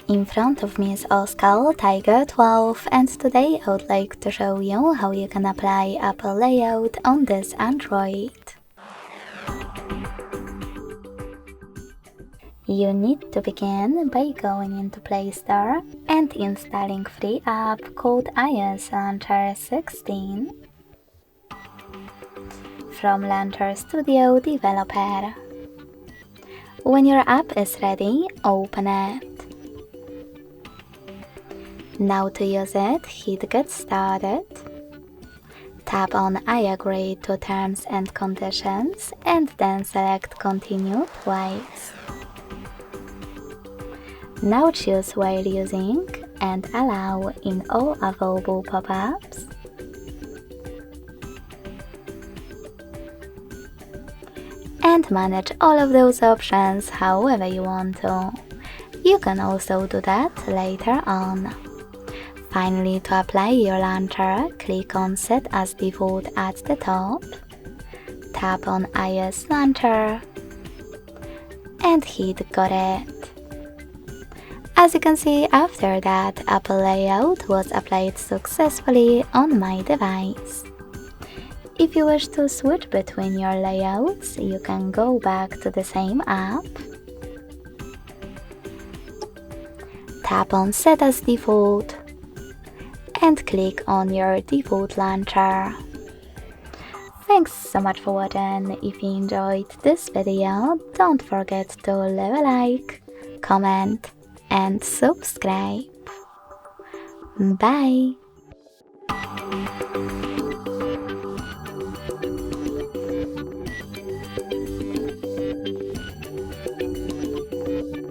In front of me is OSCAL Tiger 12, and today I would like to show you how you can apply Apple layout on this Android. You need to begin by going into Play Store and installing free app called iOS Launcher 16 from Launcher Studio Developer. When your app is ready, open it. Now to use it, hit Get Started. Tap on I agree to terms and conditions and then select Continue twice. Now choose while using and allow in all available pop-ups. And manage all of those options however you want to. You can also do that later on. Finally, to apply your launcher, click on Set as Default at the top, tap on iOS Launcher, and hit Got It. As you can see, after that, Apple Layout was applied successfully on my device. If you wish to switch between your layouts, you can go back to the same app, tap on Set as Default, and click on your default launcher. Thanks so much for watching. If you enjoyed this video, don't forget to leave a like, comment, and subscribe. Bye!